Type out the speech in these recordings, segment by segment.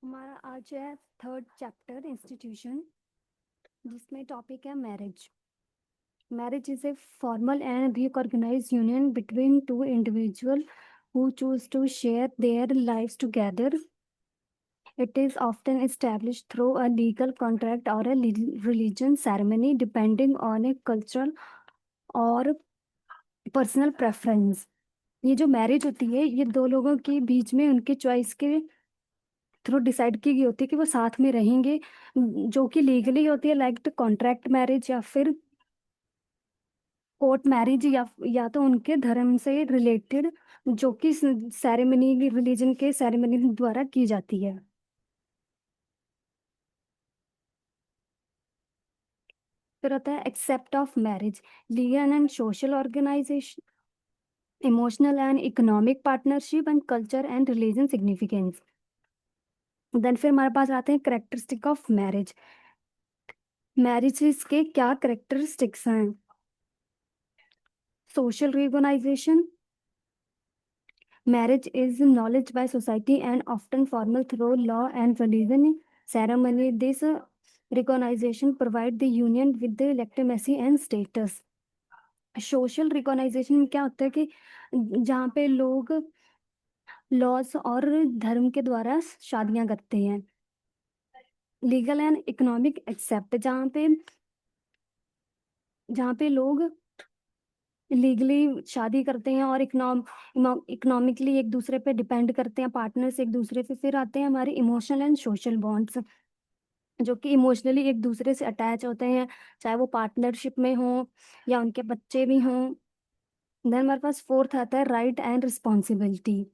हमारा आज है थर्ड चैप्टर इंस्टीट्यूशन, जिसमें टॉपिक है marriage. Marriage is a formal and recognised union between two individual who choose to share their lives together. It is often established through a legal contract or a religion ceremony, depending on a cultural or personal preference. ये जो marriage होती है ये दो लोगों के बीच में उनके चॉइस के थ्रू डिसाइड की गई होती है कि वो साथ में रहेंगे, जो कि लीगली होती है, लाइक कॉन्ट्रैक्ट मैरिज या फिर कोर्ट मैरिज, या तो उनके धर्म से रिलेटेड, जो कि सेरेमनी रिलीजन के सेरेमनी द्वारा की जाती है। फिर होता है except of marriage, legal and social organisation, emotional and economic partnership and culture and religion significance. Then फिर हमारे पास आते हैं करेक्टरिस्टिक ऑफ मैरिज। मैरिजेस के क्या करेक्टरिस्टिक्स हैं? Social recognition, marriage is acknowledged by society and often formal through law and religion ceremony. This recognition provide the union with the legitimacy and status. Social recognition में क्या होता है कि जहाँ पे लोग लॉज और धर्म के द्वारा शादियां करते हैं। लीगल एंड इकोनॉमिक एक्सेप्ट, जहाँ पे लोग लीगली शादी करते हैं और इकोनॉमिकली एक दूसरे पे डिपेंड करते हैं, पार्टनर्स एक दूसरे पे। फिर आते हैं हमारे इमोशनल एंड सोशल बॉन्ड्स, जो कि इमोशनली एक दूसरे से अटैच होते हैं, चाहे वो पार्टनरशिप में हो या उनके बच्चे भी हों। देन हमारे पास फोर्थ आता है right and responsibility.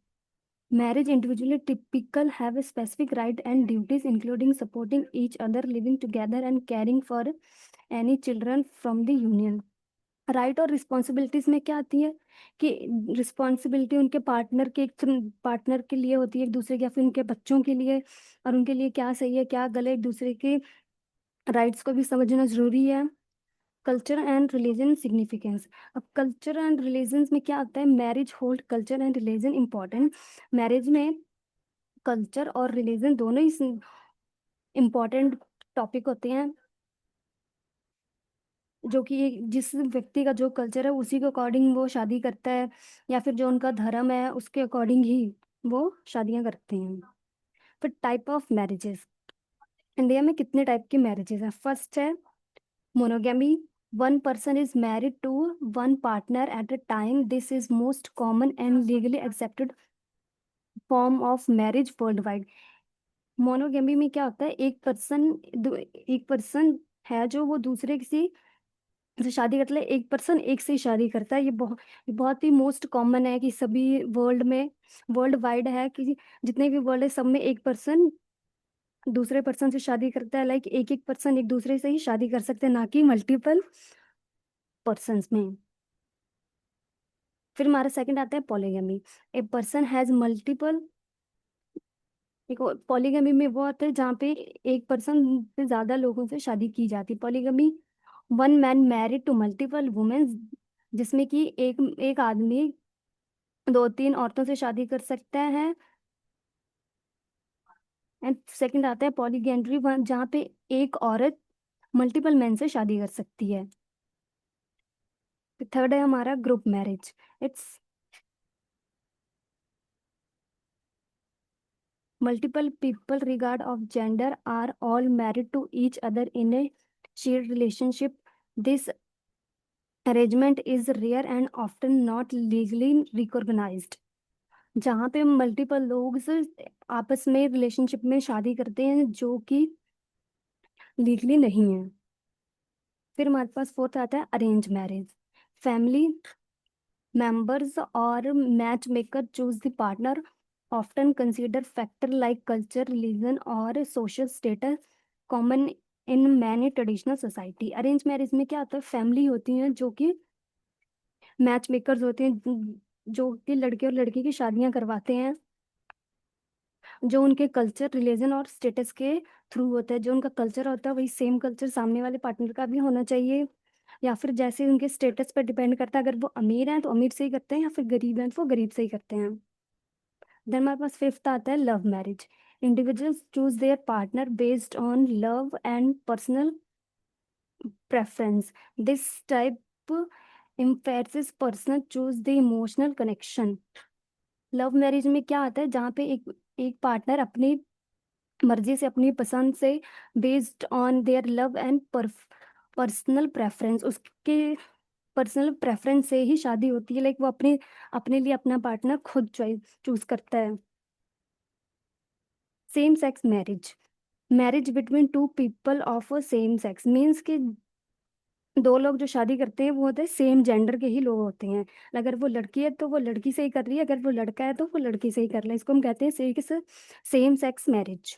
Marriage individually typical have specific right and duties including supporting each other, living together and caring for any children from the union. Right और रिस्पॉन्सिबिलिटीज में क्या आती है कि रिस्पॉन्सिबिलिटी उनके पार्टनर के लिए होती है, एक दूसरे के, या फिर उनके बच्चों के लिए, और उनके लिए क्या सही है क्या गलत, एक दूसरे के राइट्स को भी समझना जरूरी है। Culture and religion significance. अब कल्चर एंड रिलीजन में क्या आता है? Marriage hold culture and religion important. Marriage में कल्चर और रिलीजन दोनों ही इंपॉर्टेंट टॉपिक होते हैं, जो कि जिस व्यक्ति का जो कल्चर है उसी के अकॉर्डिंग वो शादी करता है, या फिर जो उनका धर्म है उसके अकॉर्डिंग ही वो शादियां करते हैं। फिर टाइप ऑफ मैरिजेस। इंडिया में कितने टाइप की मैरिजेस हैं? फर्स्ट है monogamy, one person is married to one partner at a time. This is most common and legally accepted form of marriage worldwide. Monogamy में क्या होता है? एक पर्सन है जो वो दूसरे किसी से शादी करता है, एक पर्सन एक से ही शादी करता है। ये बहुत ही मोस्ट कॉमन है कि सभी वर्ल्ड वाइड है कि जितने भी वर्ल्ड है सब में एक पर्सन दूसरे पर्सन से शादी करता है। लाइक एक एक पर्सन एक दूसरे से ही शादी कर सकते हैं, ना कि मल्टीपल पर्सन में। फिर हमारा सेकंड आता है polygamy. A person has multiple. देखो पॉलीगैमी में वो आता है जहाँ पे एक पर्सन से ज्यादा लोगों से शादी की जाती है। Polygamy, one man married to multiple women, जिसमें कि एक एक आदमी दो तीन औरतों से शादी कर सकता है। एंड सेकंड आता है पॉलीगैंड्री, वन जहाँ पे एक औरत मल्टीपल मैन से शादी कर सकती है। थर्ड है हमारा group marriage. It's multiple people regard of gender are all married to each other in a shared relationship. This arrangement is rare and often not legally recognized. जहाँ पे मल्टीपल लोग से आपस में रिलेशनशिप में शादी करते हैं जो कि लीगली नहीं है। फिर हमारे पास फोर्थ आता है arrange marriage. Family members or matchmaker choose the partner, often consider factor like culture, religion or social status common in many traditional society. Arrange marriage में क्या होता है? फैमिली होती है जो कि मैच मेकर्स होते हैं, जो कि लड़के और लड़की की शादियां करवाते हैं, जो उनके कल्चर, रिलीजन और स्टेटस के थ्रू होता है। जो उनका कल्चर होता है वही सेम कल्चर सामने वाले पार्टनर का भी होना चाहिए, या फिर जैसे उनके स्टेटस पर डिपेंड करता है। अगर वो अमीर हैं तो अमीर से ही करते हैं, या फिर गरीब हैं तो वो गरीब से ही करते हैं। देन हमारे पास फिफ्थ आता है love marriage. Individuals choose their partner based on love and personal preference. This type emphasizes personal choose the emotional connection. Love marriage में क्या आता है, जहाँ पे एक एक पार्टनर अपनी मर्जी से, अपनी पसंद से, based on their love and personal preference, उसके पर्सनल प्रेफरेंस से ही शादी होती है। लाइक वो अपने अपने लिए अपना पार्टनर खुद चॉइस चूज करता है। Same sex marriage, marriage between two people of same sex means कि दो लोग जो शादी करते हैं वो होते हैं सेम जेंडर के ही लोग होते हैं। अगर वो लड़की है तो वो लड़की से ही कर रही है, अगर वो लड़का है तो वो लड़की से ही कर रहा है। इसको हम कहते हैं सेम सेक्स मैरिज।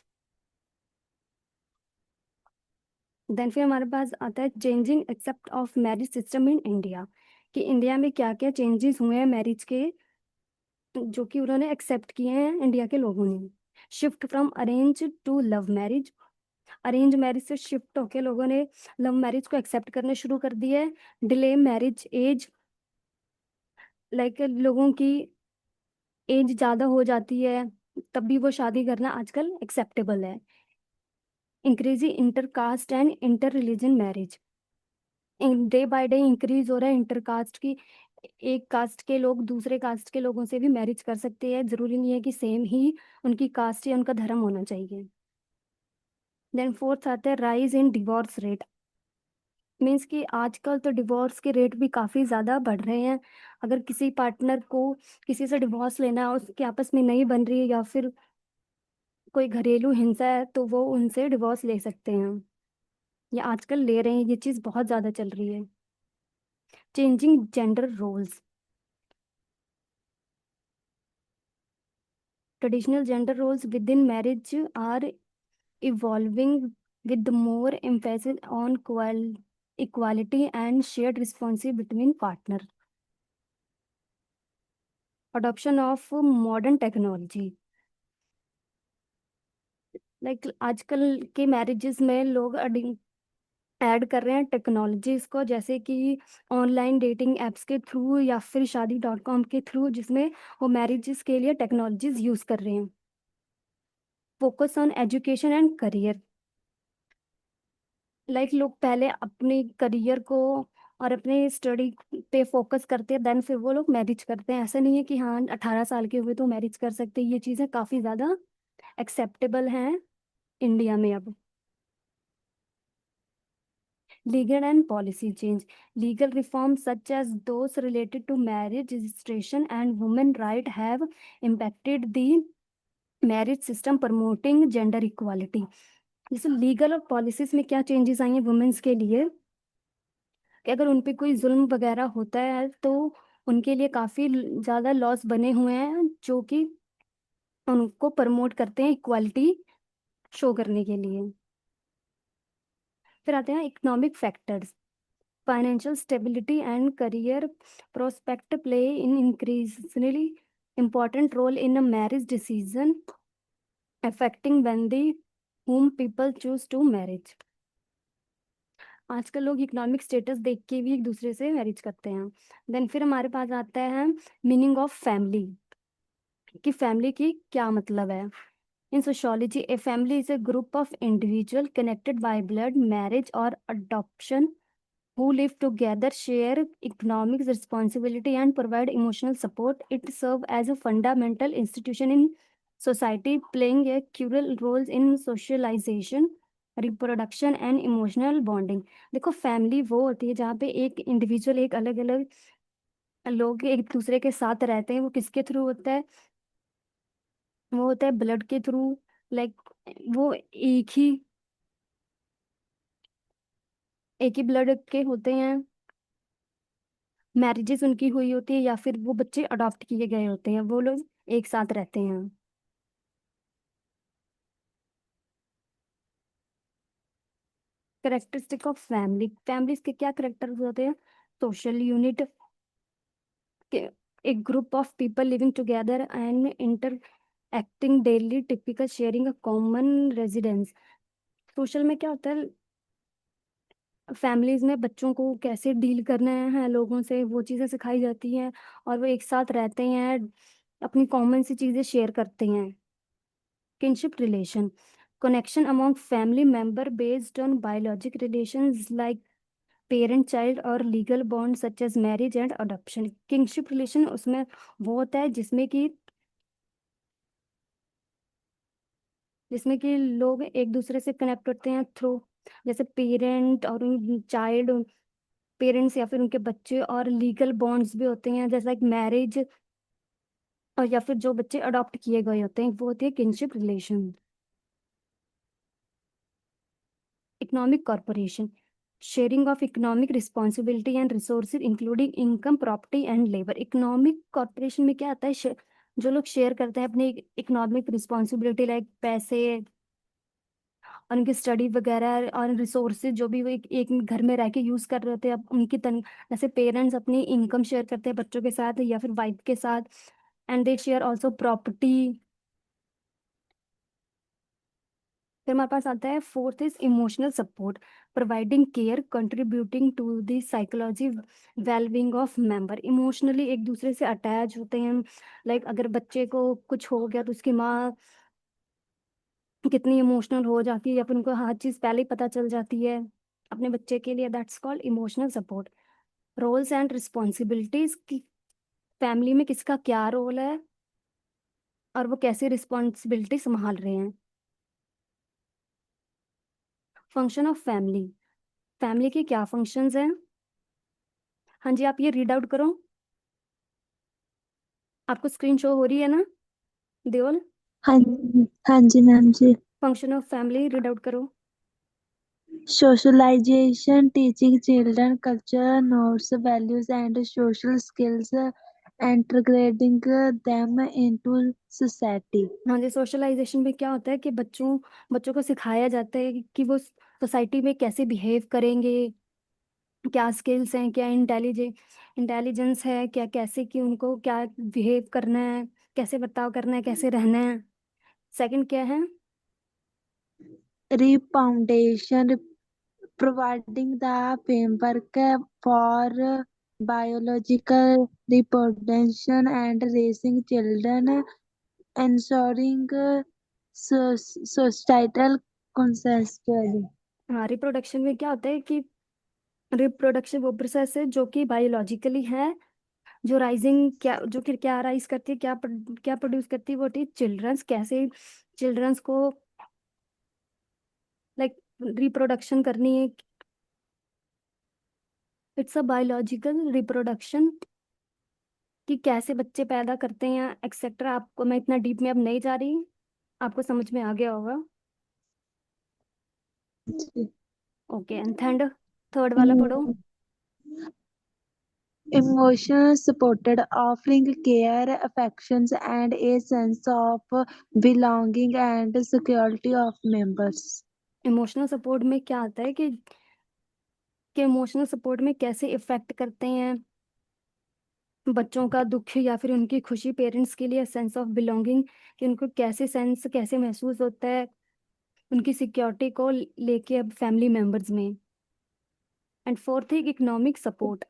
देन फिर हमारे पास आता है changing accept of marriage system in India, कि इंडिया में क्या क्या चेंजेस हुए हैं मैरिज के, जो कि उन्होंने एक्सेप्ट किए हैं इंडिया के लोगों ने। Shift from arrange to love marriage, arrange marriage से शिफ्ट होके लोगों ने लव मैरिज को एक्सेप्ट करने शुरू कर दिया है। डिले मैरिज एज, लाइक लोगों की एज ज़्यादा हो जाती है तब भी वो शादी करना आजकल एक्सेप्टेबल है। Increasing inter caste and inter religion marriage, day by day increase हो रहा है इंटर कास्ट की, एक कास्ट के लोग दूसरे कास्ट के लोगों से भी मैरिज कर सकते हैं, जरूरी नहीं है कि सेम ही उनकी कास्ट या उनका धर्म होना चाहिए। देन फोर्थ आता है rise in divorce rate, means कि आजकल तो डिवोर्स के रेट भी काफ़ी ज़्यादा बढ़ रहे हैं। अगर किसी पार्टनर को किसी से डिवोर्स लेना है, उसके आपस में नहीं बन रही है या फिर कोई घरेलू हिंसा है, तो वो उनसे डिवोर्स ले सकते हैं, या आजकल ले रहे हैं, ये चीज़ बहुत ज़्यादा चल रही है। Changing gender roles, traditional gender roles within marriage are evolving with more emphasis on equality and shared responsibility between partner. Adoption of modern technology, like आजकल के मैरिजेस में लोग ऐड कर रहे हैं टेक्नोलॉजीज को, जैसे कि ऑनलाइन डेटिंग एप्स के थ्रू या फिर शादी.com के थ्रू, जिसमें वो मैरिजेस के लिए टेक्नोलॉजीज यूज कर रहे हैं। Focus on education and career, like लोग पहले अपने करियर को और अपने स्टडी पे फोकस करते हैं, देन फिर वो लोग मैरिज करते हैं। ऐसा नहीं है कि हाँ 18 साल के हुए तो मैरिज कर सकते हैं, ये चीज़ें काफ़ी ज़्यादा एक्सेप्टेबल हैं इंडिया में अब। Legal and policy change, legal reform such as those related to marriage registration and women right have impacted the marriage system promoting gender equality. जैसे लीगल और पॉलिसीज में क्या चेंजेस आई हैं वुमेन्स के लिए, कि अगर उन पे कोई जुल्म वगैरह होता है तो उनके लिए काफ़ी ज़्यादा लॉस बने हुए हैं, जो कि उनको प्रमोट करते हैं इक्वालिटी शो करने के लिए। फिर आते हैं economic factors, financial stability and career prospect play in increasingly important role in a marriage decision affecting when the whom people choose to marriage। आजकल लोग इकोनॉमिक स्टेटस देख के भी एक दूसरे से मैरिज करते हैं। देन फिर हमारे पास आता है मीनिंग ऑफ फैमिली, कि फैमिली की क्या मतलब है। इन sociology a family is a group of individual connected by blood, marriage और adoption, who live together, share economic responsibility, and provide emotional support. It serves as a fundamental institution in society, playing a crucial role in socialization, reproduction, and emotional bonding। देखो family वो होती है जहाँ पे एक individual, एक अलग अलग लोग एक दूसरे के साथ रहते हैं। वो किसके थ्रू होता है, वो होता है ब्लड के थ्रू। लाइक वो एक ही ब्लड के होते हैं, मैरिजेस उनकी हुई होती है, या फिर वो बच्चे अडॉप्ट किए गए होते हैं, वो लोग एक साथ रहते हैं। करेक्टरिस्टिक ऑफ फैमिली, फैमिलीज के क्या करेक्टर होते हैं। सोशल यूनिट, एक group of people living together and inter acting daily, typical sharing a common residence. Social में क्या होता है, फैमिलीज में बच्चों को कैसे डील करना है लोगों से, वो चीज़ें सिखाई जाती हैं, और वो एक साथ रहते हैं, अपनी कॉमन सी चीज़ें शेयर करते हैं। kinship relation, connection among family member based on biologic relations like parent child और legal bond such as marriage and adoption. Kinship relation उसमें वो होता है जिसमें कि लोग एक दूसरे से कनेक्ट होते हैं थ्रू, जैसे पेरेंट और चाइल्ड, पेरेंट्स या फिर उनके बच्चे, और लीगल बॉन्ड्स भी होते हैं जैसे लाइक मैरिज, और या फिर जो बच्चे अडॉप्ट किए गए होते हैं वो होती है kinship relation. Economic corporation, sharing of economic responsibility and resources including income property and labour. Economic corporation में क्या आता है, जो लोग शेयर करते हैं अपनी इकोनॉमिक रिस्पॉन्सिबिलिटी लाइक पैसे और उनकी स्टडी वगैरह और रिसोर्सेज जो भी वो एक घर में रह के यूज कर रहे होते हैं, अब उनकी जैसे पेरेंट्स अपनी इनकम शेयर करते हैं बच्चों के साथ या फिर वाइफ के साथ, and they share also property. फिर हमारे पास आता है fourth is emotional support, providing care contributing to the psychology wellbeing of member. Emotionally एक दूसरे से अटैच होते हैं, लाइक अगर बच्चे को कुछ हो गया तो उसकी माँ कितनी इमोशनल हो जाती है या फिर उनको हर चीज पहले ही पता चल जाती है अपने बच्चे के लिए. That's called emotional support. Roles and responsibilities की फैमिली में किसका क्या रोल है और वो कैसे रिस्पॉन्सिबिलिटी संभाल रहे हैं. फंक्शन ऑफ फैमिली, फैमिली के क्या फंक्शंस हैं. हाँ जी, आप ये रीड आउट करो, आपको स्क्रीन शो हो रही है ना देवल. हाँ जी, हाँ जी मैम जी. Function of family read out करो. Socialization, teaching children culture, norms, values, and social skills, integrating them into society. हाँ जी, सोशलाइजेशन में क्या होता है कि बच्चों को सिखाया जाता है कि वो सोसाइटी में कैसे बिहेव करेंगे, क्या स्किल्स हैं, क्या इंटेलिजेंस है, क्या कैसे कि उनको क्या बिहेव करना है, कैसे बर्ताव करना है, कैसे रहना है. सेकंड क्या है. Refoundation, providing the framework for biological reproduction and raising children, ensuring societal consensus. हाँ, रिप्रोडक्शन में क्या होता है कि रिप्रोडक्शन वो प्रोसेस है जो कि बायोलॉजिकली है, जो राइजिंग क्या जो कि क्या राइज करती है, क्या प्रोड्यूस करती है, वो होती है चिल्ड्रंस. कैसे चिल्ड्रंस को लाइक रिप्रोडक्शन करनी है. इट्स अ बायोलॉजिकल रिप्रोडक्शन कि कैसे बच्चे पैदा करते हैं एक्सेट्रा. आपको मैं इतना डीप में अब नहीं जा रही, आपको समझ में आ गया होगा. ओके, एंड थर्ड वाला पढ़ो. Emotional supported, offering care, affections, and a sense of belonging and security of members. Emotional support में क्या आता है कि इमोशनल सपोर्ट में कैसे इफेक्ट करते हैं बच्चों का दुख या फिर उनकी खुशी. पेरेंट्स के लिए सेंस ऑफ बिलोंगिंग, कि उनको कैसे महसूस होता है उनकी सिक्योरिटी को लेके अब फैमिली मेंबर्स में. एंड फोर्थ है इकोनॉमिक सपोर्ट,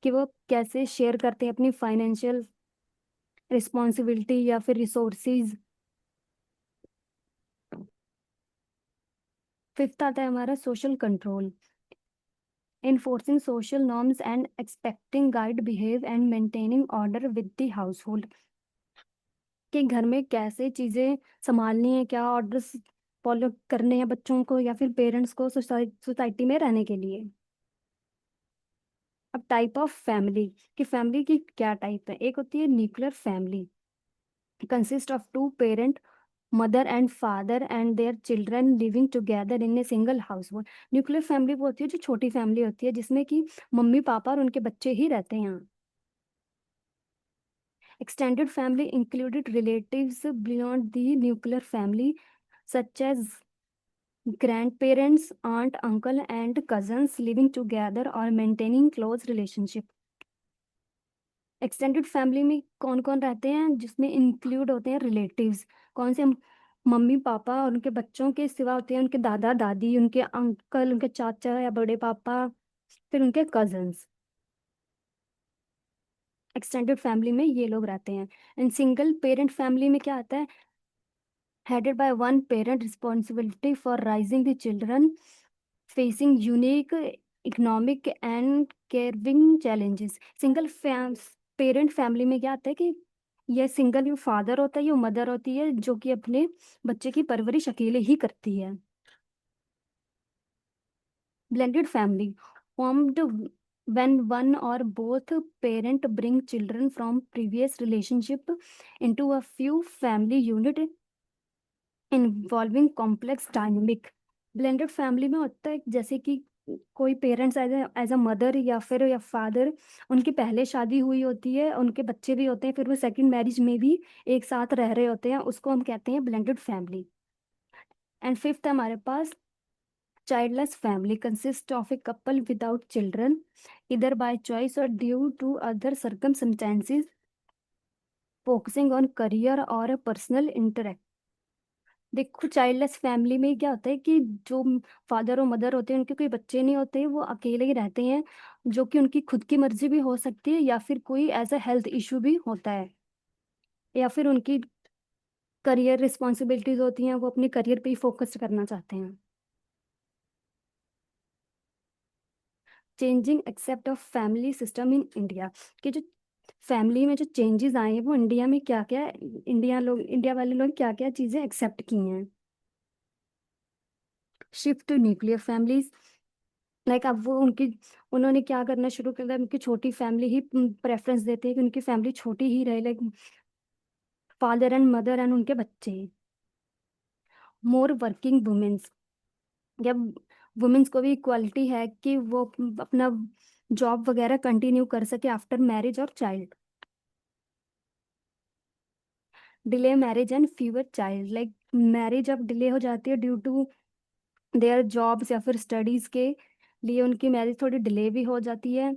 कि वो कैसे शेयर करते हैं अपनी फाइनेंशियल रिस्पॉन्सिबिलिटी या फिर रिसोर्सेज. फिफ्थ आता है हमारा social control, enforcing social norms and expecting guide behave and maintaining order with the household. कि घर में कैसे चीजें संभालनी है, क्या ऑर्डर्स फॉलो करने हैं बच्चों को या फिर पेरेंट्स को सोसाइटी में रहने के लिए. अब टाइप ऑफ फैमिली, कि फैमिली की क्या टाइप है. एक होती है nuclear family, consist of two parent, mother and father and their children living together in a single household. Nuclear family वो होती है जो छोटी फैमिली होती है जिसमें कि मम्मी पापा और उनके बच्चे ही रहते हैं. Extended family included relatives beyond the nuclear family, such as grandparents, aunt, uncle, and cousins living together or maintaining close relationship. Extended family में कौन कौन रहते हैं, जिसमें इंक्लूड होते हैं रिलेटिव्स. कौन से, मम्मी पापा और उनके बच्चों के सिवा होते हैं उनके दादा दादी, उनके अंकल, उनके चाचा या बड़े पापा, फिर उनके कजन्स. एक्सटेंडेड फैमिली में ये लोग रहते हैं। एंड सिंगल पेरेंट फैमिली में क्या आता है, headed by one parent responsibility for raising the children, facing unique economic and caring challenges। Single parent family में क्या आता है कि ये सिंगल फादर होता है, ये मदर होती है जो कि अपने बच्चे की परवरिश अकेले ही करती है। Blended family formed when one or both parent bring children from previous relationship into a few family unit involving complex dynamic. Blended family में होता है जैसे कि कोई पेरेंट्स एज अ मदर या फादर, उनकी पहले शादी हुई होती है, उनके बच्चे भी होते हैं, फिर वो सेकंड मैरिज में भी एक साथ रह रहे होते हैं, उसको हम कहते हैं ब्लेंडेड फैमिली। एंड फिफ्थ हमारे पास childless family consists of a couple without children either by choice or due to other circumstances focusing on career or a personal interest। देखो चाइल्डलेस फैमिली में क्या होता है कि जो फादर और मदर होते हैं उनके कोई बच्चे नहीं होते, वो अकेले ही रहते हैं, जो कि उनकी खुद की मर्जी भी हो सकती है या फिर कोई एज अ हेल्थ इशू भी होता है, या फिर उनकी करियर रिस्पॉन्सिबिलिटीज होती हैं, वो अपने करियर पे ही फोकस करना चाहते हैं। Changing except of family system in India, कि जो फैमिली में जो चेंजेस आए हैं वो इंडिया में क्या क्या, इंडिया वाले लोग क्या क्या चीज़ें एक्सेप्ट की हैं। Shift to nuclear families, like अब वो उन्होंने क्या करना शुरू कर दिया, उनकी छोटी फैमिली ही प्रेफरेंस देते हैं कि उनकी फैमिली छोटी ही रहे, like father and mother and उनके बच्चे। मोर वर्किंग वुमेन्स, जब वुमेन्स को भी इक्वालिटी है कि वो अपना जॉब वगैरह कंटिन्यू कर सके आफ्टर मैरिज और child. Delay marriage and fewer child, like marriage अब डिले हो जाती है ड्यू टू देयर जॉब्स या फिर स्टडीज के लिए, उनकी मैरिज थोड़ी डिले भी हो जाती है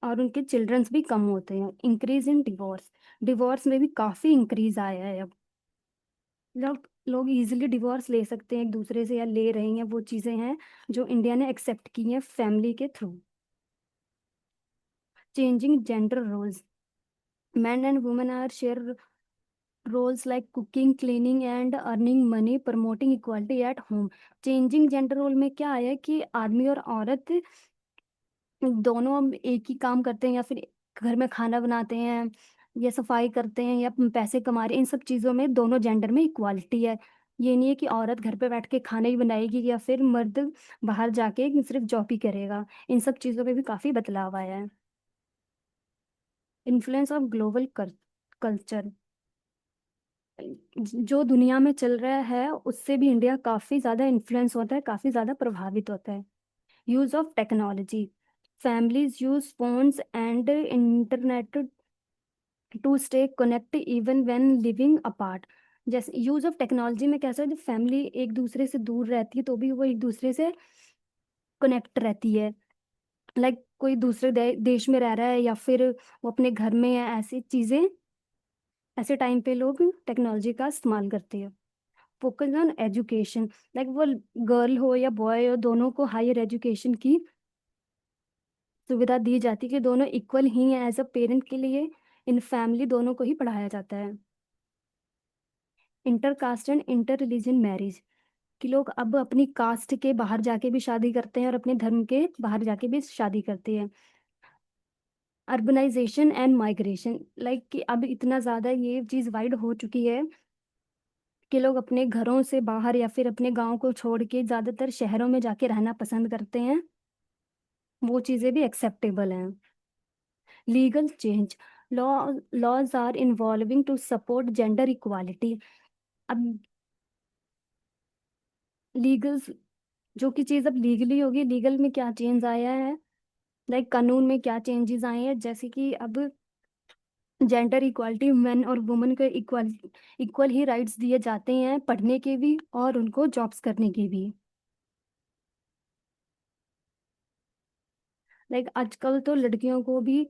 और उनके चिल्ड्रंस भी कम होते हैं। इंक्रीज इन डिवोर्स, डिवोर्स में भी काफी इंक्रीज आया है अब, लोग इजीली डिवोर्स ले सकते हैं एक दूसरे से या ले रहे हैं, वो चीजें हैं जो इंडिया ने एक्सेप्ट की हैं फैमिली के through. Changing gender roles, men and women are share roles like cooking, cleaning and earning money, promoting equality at home। Changing gender role में क्या आया है कि आदमी और औरत दोनों अब एक ही काम करते हैं, या फिर घर में खाना बनाते हैं या सफाई करते हैं या पैसे कमा रहे हैं, इन सब चीज़ों में दोनों जेंडर में इक्वालिटी है। ये नहीं है कि औरत घर पे बैठ के खाना ही बनाएगी या फिर मर्द बाहर जाके सिर्फ जॉब ही करेगा, इन सब चीज़ों में भी काफ़ी बदलाव आया है। इन्फ्लुएंस ऑफ ग्लोबल कल्चर, जो दुनिया में चल रहा है उससे भी इंडिया काफ़ी ज़्यादा इन्फ्लुएंस होता है, काफ़ी ज़्यादा प्रभावित होता है। Use of technology, families use phones and internet to stay connected even when living apart। जैसे यूज ऑफ टेक्नोलॉजी में कैसा है, जब फैमिली एक दूसरे से दूर रहती है तो भी वो एक दूसरे से कनेक्ट रहती है, लाइक कोई दूसरे देश में रह रहा है या फिर वो अपने घर में है, ऐसी चीजें, ऐसे टाइम पे लोग टेक्नोलॉजी का इस्तेमाल करते हैं। फोकस ऑन एजुकेशन, लाइक वो गर्ल हो या बॉय हो, दोनों को हायर एजुकेशन की सुविधा दी जाती है कि दोनों इक्वल ही हैं एज अ पेरेंट के लिए, इन फैमिली दोनों को ही पढ़ाया जाता है। Inter caste and inter religion marriage, कि लोग अब अपनी कास्ट के बाहर जाके भी शादी करते हैं और अपने धर्म के बाहर जाके भी शादी करते हैं। अर्बनाइजेशन एंड माइग्रेशन, लाइक कि अब इतना ज़्यादा ये चीज़ वाइड हो चुकी है कि लोग अपने घरों से बाहर या फिर अपने गांव को छोड़ के ज़्यादातर शहरों में जाके रहना पसंद करते हैं, वो चीज़ें भी एक्सेप्टेबल हैं। Legal change, laws are involving to support gender equality. अब लीगल, जो कि चीज़ अब लीगली होगी, लीगल में क्या चेंज आया है, लाइक कानून में क्या चेंजेस आए हैं, जैसे कि अब जेंडर इक्वालिटी, मेन और वुमेन को इक्वल इक्वल ही राइट्स दिए जाते हैं, पढ़ने के भी और उनको जॉब्स करने के भी। लाइक आजकल तो लड़कियों को भी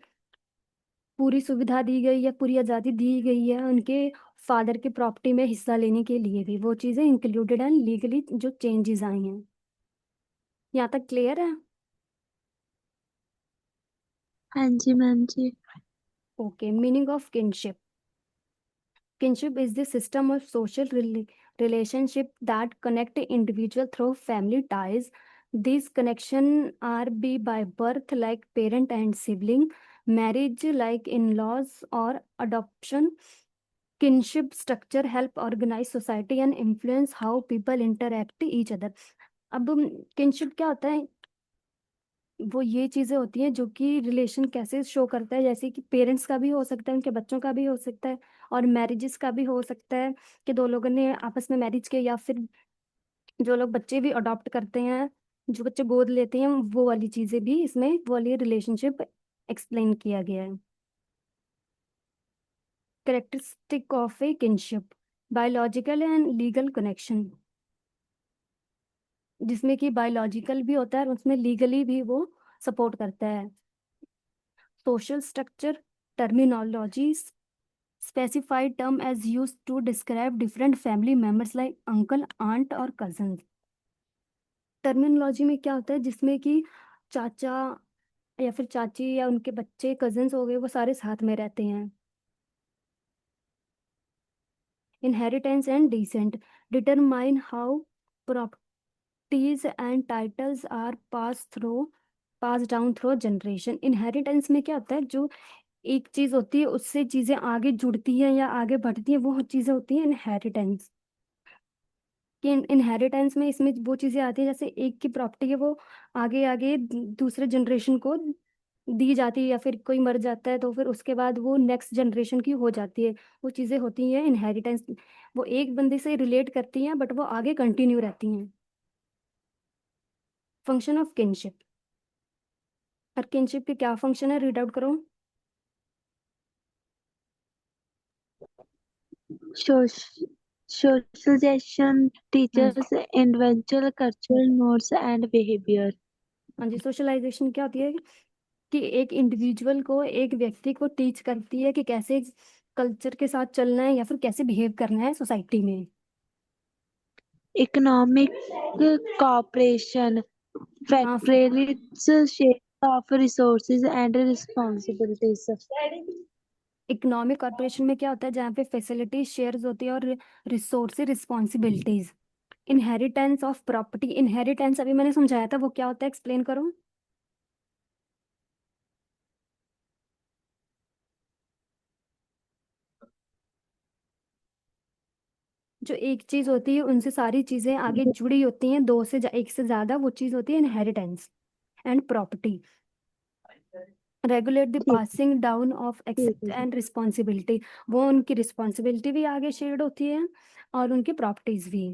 पूरी सुविधा दी गई है, पूरी आज़ादी दी गई है उनके फादर के प्रॉपर्टी में हिस्सा लेने के लिए भी, वो चीज़ें इंक्लूडेड हैं लीगली जो चेंजेस आई हैं। यहाँ तक क्लियर है? हाँ जी मैम जी। Okay, meaning of kinship. Kinship is the system of social relationship that connect individual through family ties. These connection are be by birth like parent and sibling, marriage like in-laws or adoption. Kinship structure help organize society and influence how people interact each other. अब kinship क्या होता है? वो ये चीजें होती हैं जो कि रिलेशन कैसे शो करता है, जैसे कि पेरेंट्स का भी हो सकता है, उनके बच्चों का भी हो सकता है, और मैरिजेस का भी हो सकता है कि दो लोगों ने आपस में मैरिज किया, या फिर जो लोग बच्चे भी अडॉप्ट करते हैं, जो बच्चे गोद लेते हैं, वो वाली चीजें भी इसमें, वो वाली रिलेशनशिप एक्सप्लेन किया गया है. Characteristic of A kinship. Biological and legal connection, जिसमें कि बायोलॉजिकल भी होता है और उसमें लीगली भी वो सपोर्ट करता है. Social structure. Terminology. Specified term as used to describe different family members like uncle, aunt और cousins. टर्मिनोलॉजी में क्या होता है, जिसमें कि चाचा या फिर चाची या उनके बच्चे कजिन्स हो गए, वो सारे साथ में रहते हैं. Inheritance and descent. Determine how properties and titles are pass down through generation. Inheritance में क्या होता है, जो एक चीज होती है उससे चीजें आगे जुड़ती हैं या आगे बढ़ती हैं, वो चीजें होती हैं इनहेरिटेंस. कि इनहेरिटेंस में इसमें वो चीजें आती है, जैसे एक की प्रॉपर्टी है वो आगे आगे दूसरे जनरेशन को दी जाती है, या फिर कोई मर जाता है तो फिर उसके बाद वो नेक्स्ट जनरेशन की हो जाती है. वो चीजें होती हैं इनहेरिटेंस. वो एक बंदे से रिलेट करती हैं बट वो आगे कंटिन्यू रहती हैं. Function of kinship. और किनशिप के क्या फंक्शन है, रीड आउट करो. Socialization हाँ teaches ji. individual cultural norms and behavior. हाँ जी, सोशलाइजेशन क्या होती है कि एक इंडिविजुअल को, एक व्यक्ति को टीच करती है कि कैसे कल्चर के साथ चलना है या फिर कैसे बिहेव करना है सोसाइटी में. Economic cooperation हाँ. facilitates sharing of resources and responsibilities. Economic corporation में क्या होता है, जहाँ पे फैसिलिटीज शेयर्स होती है और resources responsibilities. Inheritance of property. Inheritance अभी मैंने समझाया था, वो क्या होता है, एक्सप्लेन करो. जो एक चीज होती है उनसे सारी चीजें आगे जुड़ी होती हैं, दो से एक से ज्यादा, वो चीज होती है inheritance. And property. Regulate the ठीक पासिंग डाउन ऑफ ठीक एक्सेप्ट है जी. And responsibility. वो उनकी रिस्पॉन्सिबिलिटी भी आगे शेयर्ड होती है और उनकी प्रॉपर्टीज भी.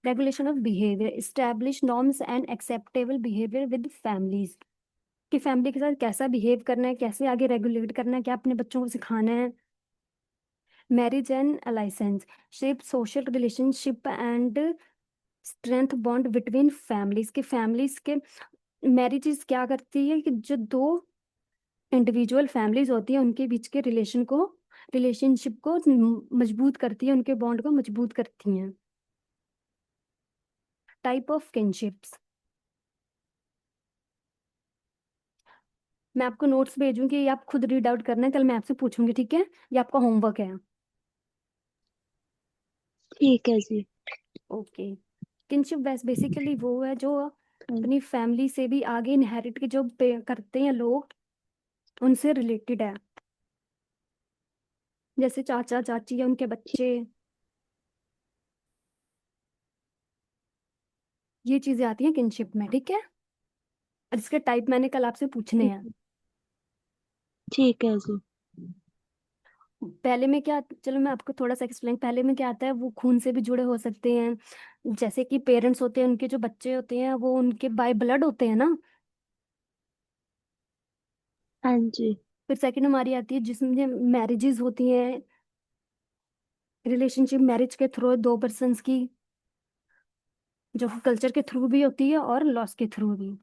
Regulation of behaviour. Establish norms and acceptable behaviour with families. कि फैमिली के साथ कैसा बिहेव करना है, कैसे आगे रेगुलेट करना है, क्या अपने बच्चों को सिखाना है. Marriage and alliances. Shape social relationship and strength bond between families. के फैमिलीज के मैरिजेस क्या करती है कि जो दो इंडिविजुअल फैमिलीज होती है उनके बीच के रिलेशनशिप को मजबूत करती है, उनके बॉन्ड को मजबूत करती हैं. Type of kinships. मैं आपको नोट्स भेजूंगी, ये आप खुद रीड आउट करना है, कल मैं आपसे पूछूंगी, ठीक है? ये आपका होमवर्क है. ठीक है जी. ओके. किनशिप बेसिकली वो है जो अपनी फैमिली से भी आगे इनहेरिट के जो करते हैं लोग, उनसे रिलेटेड है. जैसे चाचा चाची या उनके बच्चे, ये चीजें आती हैं किनशिप में, ठीक है? और इसके टाइप मैंने कल आपसे पूछने हैं. ठीक है जी. पहले में क्या, चलो मैं आपको थोड़ा सा एक्सप्लेन. पहले में क्या आता है, वो खून से भी जुड़े हो सकते हैं, जैसे कि पेरेंट्स होते हैं, उनके जो बच्चे होते हैं वो उनके बाय ब्लड होते हैं ना. हाँ जी. फिर सेकंड हमारी आती है जिसमें मैरिजेस होती हैं, रिलेशनशिप मैरिज के थ्रू दो पर्सन्स की, जो कल्चर के थ्रू भी होती है और लॉस के थ्रू भी.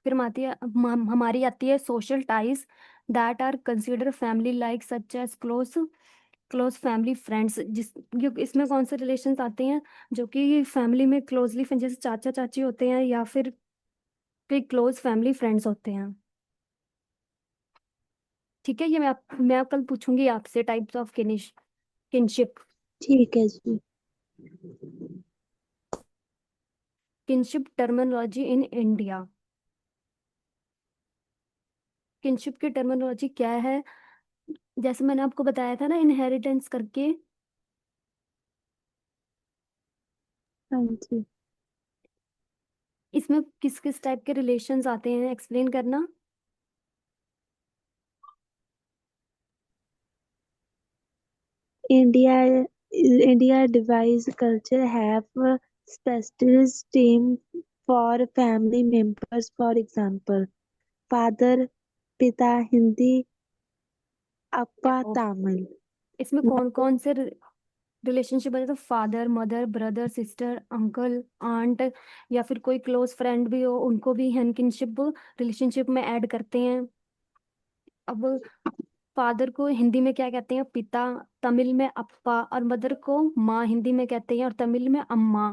फिर हमारी आती है social ties that are consider family like such as close family friends. इसमें कौन से रिलेशंस आते हैं जो कि फैमिली में क्लोजली, जैसे चाचा चाची होते हैं, या फिर कई क्लोज फैमिली फ्रेंड्स होते हैं। ठीक है, ये मैं कल पूछूंगी आपसे टाइप्स ऑफ किनशिप। ठीक है जी। Kinship terminology in India. Kinship की टर्मिनोलॉजी क्या है? जैसे मैंने आपको बताया था ना, इनहेरिटेंस करके। हाँ जी। इसमें किस किस टाइप के रिलेशंस आते हैं, एक्सप्लेन करना। India, India device culture have specialist team for family members. For example, father, पिता हिंदी, अप्पा देखो, तमिल। इसमें कौन कौन से रिलेशनशिप है? तो father, mother, brother, sister, uncle, aunt, या फिर कोई क्लोज फ्रेंड भी हो, उनको भी हम किनशिप रिलेशनशिप में ऐड करते हैं। अब फादर को हिंदी में क्या कहते हैं? पिता। तमिल में अप्पा। और मदर को माँ हिंदी में कहते हैं, और तमिल में अम्मा।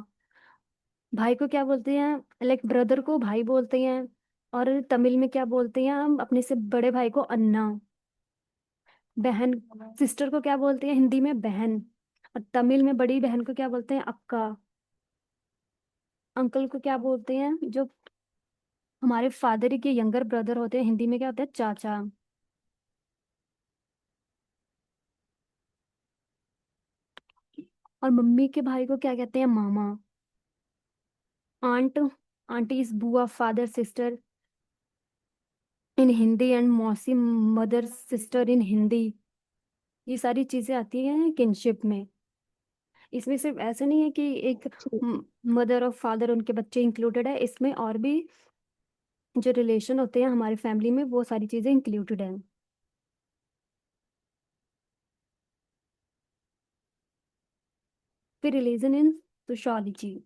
भाई को क्या बोलते हैं? लाइक ब्रदर को भाई बोलते हैं। और तमिल में क्या बोलते हैं हम अपने से बड़े भाई को? अन्ना। बहन, सिस्टर को क्या बोलते हैं हिंदी में? बहन। और तमिल में बड़ी बहन को क्या बोलते हैं? अक्का। अंकल को क्या बोलते हैं? जो हमारे फादर के यंगर ब्रदर होते हैं, हिंदी में क्या होते हैं? चाचा। और मम्मी के भाई को क्या कहते हैं? मामा। आंट, आंटी इज बुआ, father sister in Hindi, and मौसी मदर सिस्टर इन हिंदी। ये सारी चीजें आती हैं किनशिप में। इसमें सिर्फ ऐसे नहीं है कि एक ठीक। मदर और फादर उनके बच्चे इंक्लूडेड है, इसमें और भी जो रिलेशन होते हैं हमारी फैमिली में, वो सारी चीजें इंक्लूडेड हैं। फिर रिलीजन इन सोशियोलॉजी।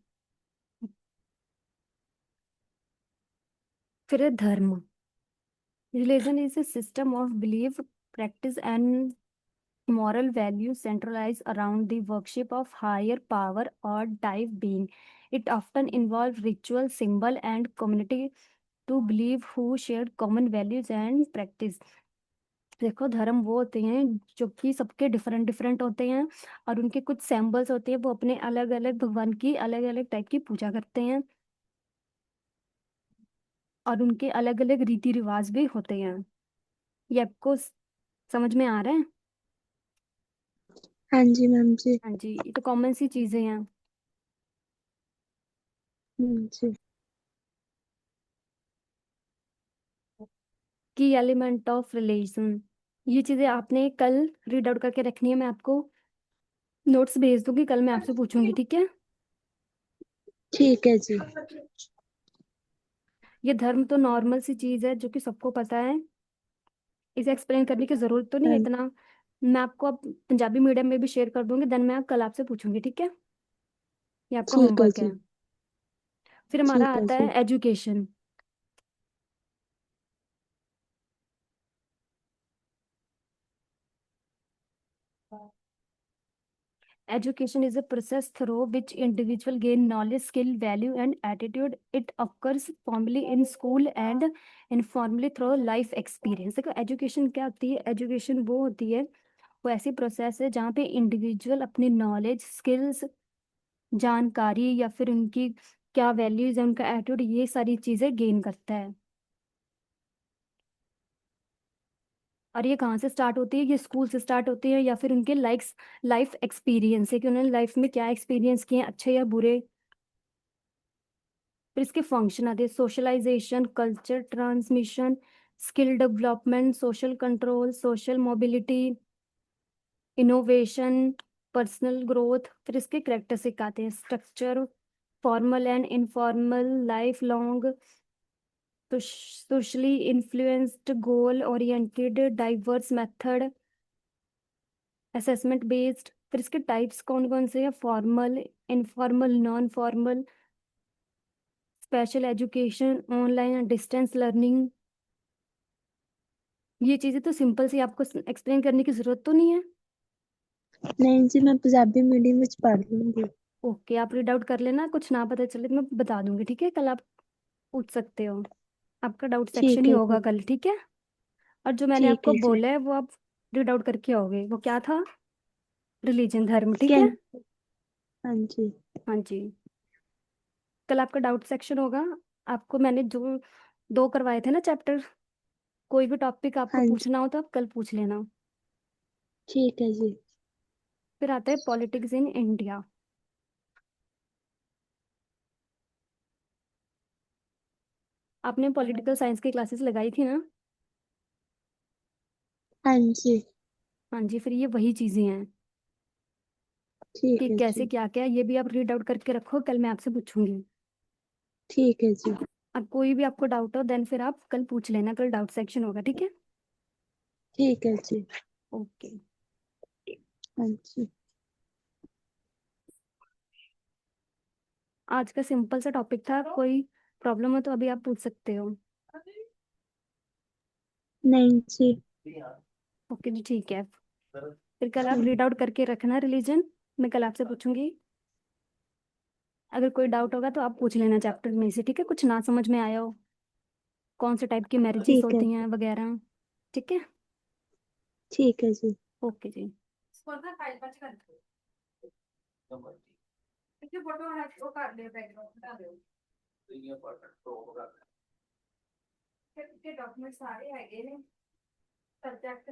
फिर है धर्म। Religion is a system of belief, practice and moral values centralized around the worship of higher power or divine being. It often involves ritual, symbol and community to believe who share common values and practice. देखो, धर्म वो होते हैं जो कि सबके different different होते हैं, और उनके कुछ सैम्बल्स होते हैं, वो अपने अलग अलग भगवान की अलग अलग टाइप की पूजा करते हैं, और उनके अलग अलग रीति रिवाज भी होते हैं। ये आपको समझ में आ रहा है? हाँ जी मैम जी। हाँ जी, ये तो कॉमन सी चीजें हैं। जी। की एलिमेंट ऑफ रिलेशन। ये चीजें आपने कल रीड आउट करके रखनी है, मैं आपको नोट्स भेज दूंगी, कल मैं आपसे पूछूंगी, ठीक है? ठीक है जी। ये धर्म तो नॉर्मल सी चीज है जो कि सबको पता है, इसे एक्सप्लेन करने की जरूरत तो नहीं है हाँ। इतना। मैं आपको अब पंजाबी मीडियम में भी शेयर कर दूंगी, देन मैं कल आपसे पूछूंगी, ठीक है? ये आपका ठीक है होमवर्क है। जी। फिर हमारा ठीक है आता है जी। Education. Education is a process through which individual gain knowledge, skill, value, and attitude. It occurs formally in school and informally through life experience. देखो, एजुकेशन क्या होती है? एजुकेशन वो होती है, वो ऐसी प्रोसेस है जहाँ पे इंडिविजुअल अपनी नॉलेज, स्किल्स, जानकारी, या फिर उनकी क्या वैल्यूज है, उनका एटीट्यूड, ये सारी चीजें गेन करता है। और ये कहाँ से स्टार्ट होती है? ये स्कूल से स्टार्ट होती है, या फिर उनके लाइफ एक्सपीरियंस है कि उन्होंने लाइफ में क्या एक्सपीरियंस किए हैं, अच्छे या बुरे। फिर इसके फंक्शन आते हैं: socialisation, culture transmission, skill development, social control, social mobility, innovation, personal growth. फिर इसके करेक्टरिस्टिक आते हैं: structure, formal and informal, life long, socially influenced, goal oriented, diverse method, assessment based. फिर इसके टाइप्स कौन कौन से हैं? Formal, informal, non formal, special education, online, distance learning. ये चीजें तो सिंपल सी, आपको एक्सप्लेन करने की जरूरत तो नहीं है। नहीं जी, मैं पंजाबी मीडियम में पढ़ लूंगी। ओके, आप रीड आउट कर लेना, कुछ ना पता चले तो मैं बता दूंगी, ठीक है? कल आप पूछ सकते हो। आपका डाउट सेक्शन ठीक ही है होगा जी। कल, ठीक है। और जो मैंने ठीक आपको है जी। बोला है वो आप रीड आउट करके आओगे, वो क्या था? रिलीजन, धर्म, ठीक है। कैन हाँ जी। हाँ जी। कल आपका डाउट सेक्शन होगा। आपको मैंने जो 2 करवाए थे ना चैप्टर, कोई भी टॉपिक आपको हाँ जी। पूछना हो तो आप कल पूछ लेना। ठीक है जी। फिर आता है पॉलिटिक्स इन इंडिया। आपने पॉलिटिकल साइंस की क्लासेस लगाई थी ना? हाँ जी। हाँ जी, फिर ये वही चीजें हैं कि ठीक है कैसे जी। क्या क्या, ये भी आप रीड आउट करके रखो, कल मैं आपसे पूछूंगी। ठीक है जी। अब कोई भी आपको डाउट हो देन फिर आप कल पूछ लेना, कल डाउट सेक्शन होगा, ठीक है। ठीक है जी। ओके। हाँ जी। आज का सिंपल सा टॉपिक था, कोई प्रॉब्लम हो तो अभी आप पूछ सकते हो। नहीं जी। ओके जी, ठीक है। फिर कल आप ठीक। रीड आउट करके रखना रिलीजन, मैं कल आपसे पूछूंगी। अगर कोई डाउट होगा तो आप पूछ लेना चैप्टर में से, ठीक है, कुछ ना समझ में आया हो, कौन से टाइप की मैरिजेस ठीक है। होती हैं वगैरह, ठीक है। ठीक है जी। ओके जी। डॉक्यूमेंट सारे हैगे ने सब्जेक्ट